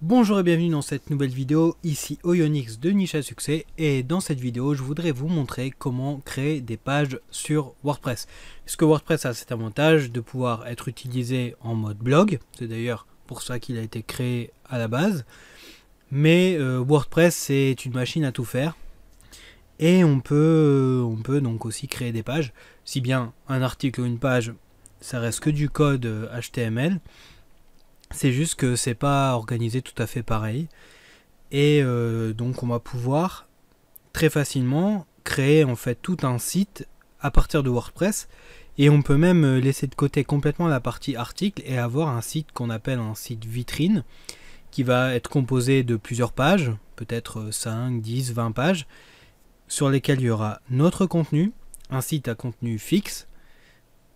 Bonjour et bienvenue dans cette nouvelle vidéo, ici Oyonix de Niche à Succès, et dans cette vidéo je voudrais vous montrer comment créer des pages sur WordPress. Parce que WordPress a cet avantage de pouvoir être utilisé en mode blog, c'est d'ailleurs pour ça qu'il a été créé à la base, mais WordPress c'est une machine à tout faire, et on peut donc aussi créer des pages, si bien un article ou une page ça reste que du code HTML. C'est juste que c'est pas organisé tout à fait pareil. Et donc on va pouvoir très facilement créer en fait tout un site à partir de WordPress. Et on peut même laisser de côté complètement la partie article et avoir un site qu'on appelle un site vitrine qui va être composé de plusieurs pages, peut-être 5, 10, 20 pages, sur lesquelles il y aura notre contenu, un site à contenu fixe,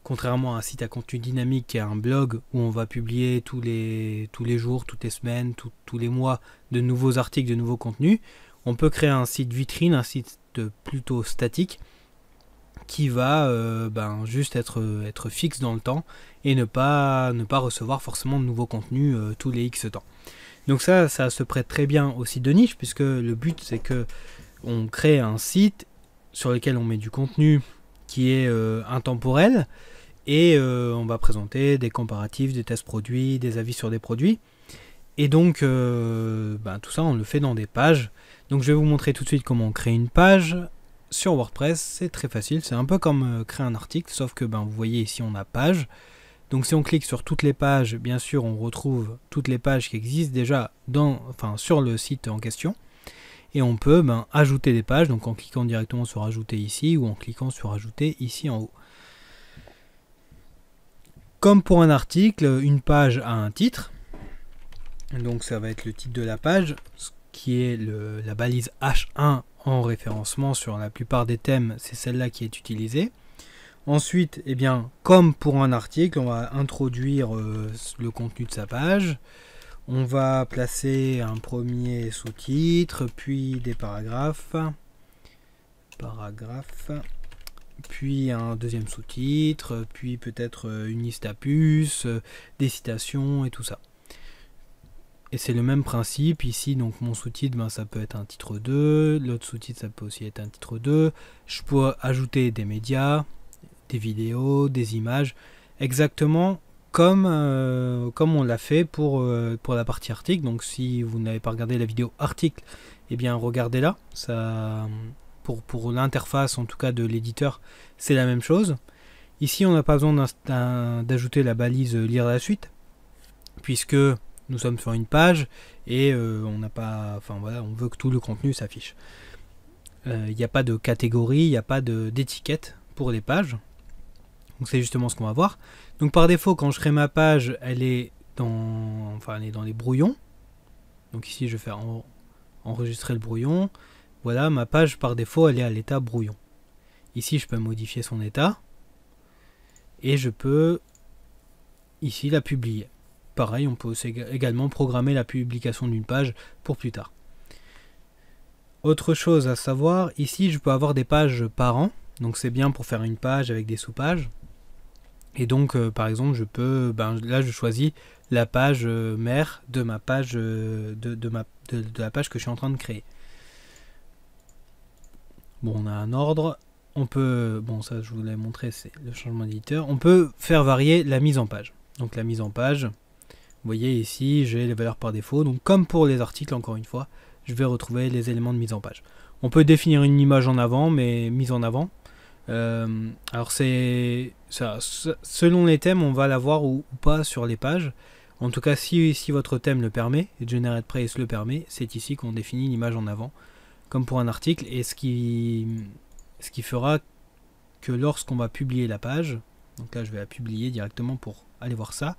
contrairement à un site à contenu dynamique qui est un blog où on va publier tous les jours, toutes les semaines, tous les mois de nouveaux articles, de nouveaux contenus. On peut créer un site vitrine, un site plutôt statique qui va juste être fixe dans le temps et ne pas recevoir forcément de nouveaux contenus tous les X temps. Donc ça se prête très bien au site de niche, puisque le but c'est que on crée un site sur lequel on met du contenu qui est intemporel, et on va présenter des comparatifs, des tests produits, des avis sur des produits. Et donc tout ça on le fait dans des pages. Donc je vais vous montrer tout de suite comment on crée une page sur WordPress. C'est très facile, c'est un peu comme créer un article, sauf que vous voyez ici on a page. Donc si on clique sur toutes les pages, bien sûr on retrouve toutes les pages qui existent déjà sur le site en question. Et on peut ajouter des pages, donc en cliquant directement sur ajouter ici ou en cliquant sur ajouter ici en haut. Comme pour un article, une page a un titre, donc ça va être le titre de la page, qui est la balise H1 en référencement. Sur la plupart des thèmes, c'est celle-là qui est utilisée. Ensuite, comme pour un article, on va introduire le contenu de sa page. On va placer un premier sous-titre, puis des paragraphes, puis un deuxième sous-titre, puis peut-être une liste à puces, des citations et tout ça. Et c'est le même principe ici, donc mon sous-titre, ça peut être un titre 2, l'autre sous-titre ça peut aussi être un titre 2. Je peux ajouter des médias, des vidéos, des images, exactement comme on l'a fait pour la partie article. Donc si vous n'avez pas regardé la vidéo article, regardez-la. Ça, pour l'interface en tout cas de l'éditeur, c'est la même chose. Ici on n'a pas besoin d'ajouter la balise lire la suite, puisque nous sommes sur une page et on n'a pas, on veut que tout le contenu s'affiche. Il n'y a pas de catégorie, il n'y a pas d'étiquette pour les pages. Donc c'est justement ce qu'on va voir. Donc par défaut, quand je crée ma page, elle est dans les brouillons. Donc ici je vais faire enregistrer le brouillon. Voilà, ma page par défaut elle est à l'état brouillon. Ici je peux modifier son état. Et je peux ici la publier. Pareil, on peut aussi également programmer la publication d'une page pour plus tard. Autre chose à savoir, ici je peux avoir des pages par an. Donc c'est bien pour faire une page avec des sous-pages. Et donc par exemple je peux, là je choisis la page mère de ma page de la page que je suis en train de créer. Bon, on a un ordre, on peut, ça je vous l'ai montré, c'est le changement d'éditeur. On peut faire varier la mise en page. Donc la mise en page, vous voyez ici j'ai les valeurs par défaut. Donc comme pour les articles, encore une fois, je vais retrouver les éléments de mise en page. On peut définir une image en avant, mais mise en avant. Alors c'est ça, selon les thèmes on va l'avoir ou pas sur les pages. En tout cas si votre thème le permet, et GeneratePress le permet, c'est ici qu'on définit l'image en avant comme pour un article, et ce qui fera que lorsqu'on va publier la page, donc là je vais la publier directement pour aller voir ça,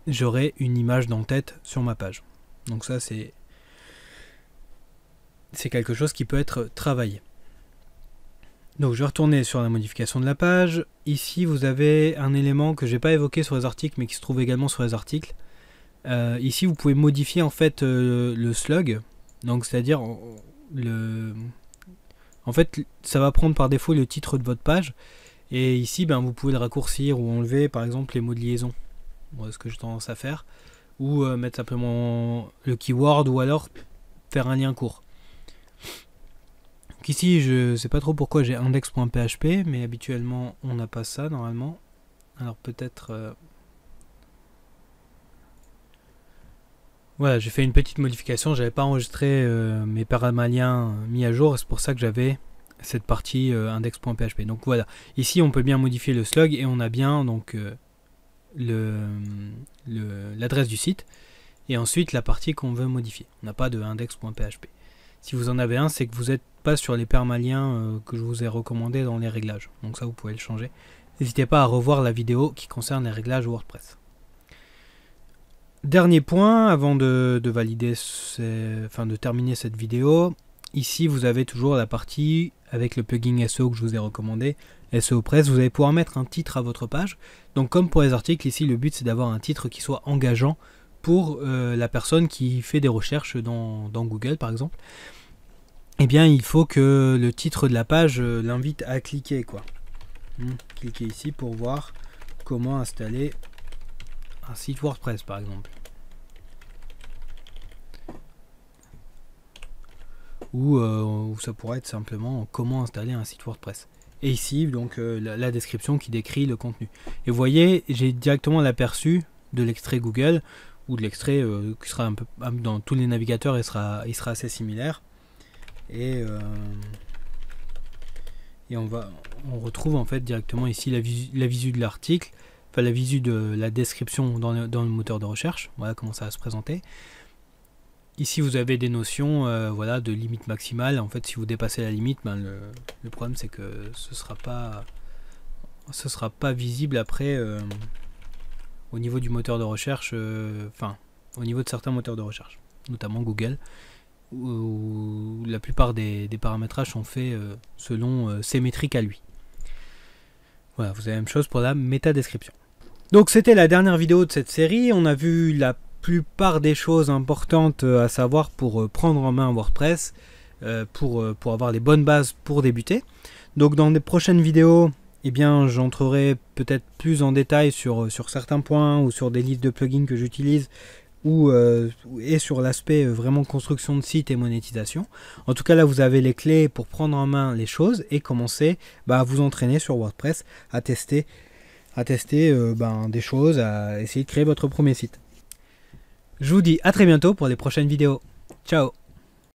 j'aurai une image d'en-tête sur ma page. Donc ça c'est quelque chose qui peut être travaillé. Donc je vais retourner sur la modification de la page. Ici vous avez un élément que je n'ai pas évoqué sur les articles mais qui se trouve également sur les articles. Ici vous pouvez modifier en fait le slug. Donc c'est-à-dire en fait ça va prendre par défaut le titre de votre page. Et ici vous pouvez le raccourcir ou enlever par exemple les mots de liaison. Moi, ce que j'ai tendance à faire. ou mettre simplement le keyword, ou alors faire un lien court. Donc ici, je sais pas trop pourquoi j'ai index.php, mais habituellement on n'a pas ça normalement. Alors peut-être... Voilà, j'ai fait une petite modification, j'avais pas enregistré mes paramaliens mis à jour, c'est pour ça que j'avais cette partie index.php. Donc voilà, ici on peut bien modifier le slug et on a bien donc l'adresse du site et ensuite la partie qu'on veut modifier. On n'a pas de index.php. Si vous en avez un, c'est que vous n'êtes pas sur les permaliens que je vous ai recommandés dans les réglages. Donc ça, vous pouvez le changer. N'hésitez pas à revoir la vidéo qui concerne les réglages WordPress. Dernier point, avant de valider, de terminer cette vidéo, ici vous avez toujours la partie avec le plugin SEO que je vous ai recommandé, SEO Press. Vous allez pouvoir mettre un titre à votre page. Donc comme pour les articles, ici le but c'est d'avoir un titre qui soit engageant pour la personne qui fait des recherches dans Google par exemple. Eh bien il faut que le titre de la page l'invite à cliquer quoi. Cliquez ici pour voir comment installer un site WordPress par exemple. Ou ça pourrait être simplement comment installer un site WordPress. Et ici donc la description qui décrit le contenu. Et vous voyez, j'ai directement l'aperçu de l'extrait Google ou de l'extrait qui sera un peu dans tous les navigateurs, il sera assez similaire. Et on retrouve en fait directement ici la visu de l'article, enfin la visu de la description dans le moteur de recherche. Voilà comment ça va se présenter. Ici vous avez des notions voilà, de limite maximale. En fait si vous dépassez la limite, ben, le problème c'est que ce sera pas visible après au niveau du moteur de recherche, au niveau de certains moteurs de recherche, notamment Google, où la plupart des paramétrages sont faits selon ses métriques à lui. Voilà, vous avez la même chose pour la métadescription. Donc c'était la dernière vidéo de cette série. On a vu la plupart des choses importantes à savoir pour prendre en main WordPress, pour avoir les bonnes bases pour débuter. Donc dans les prochaines vidéos, eh bien j'entrerai peut-être plus en détail sur certains points ou sur des listes de plugins que j'utilise et sur l'aspect vraiment construction de site et monétisation. En tout cas là vous avez les clés pour prendre en main les choses et commencer à vous entraîner sur WordPress, à tester des choses, à essayer de créer votre premier site. Je vous dis à très bientôt pour les prochaines vidéos. Ciao!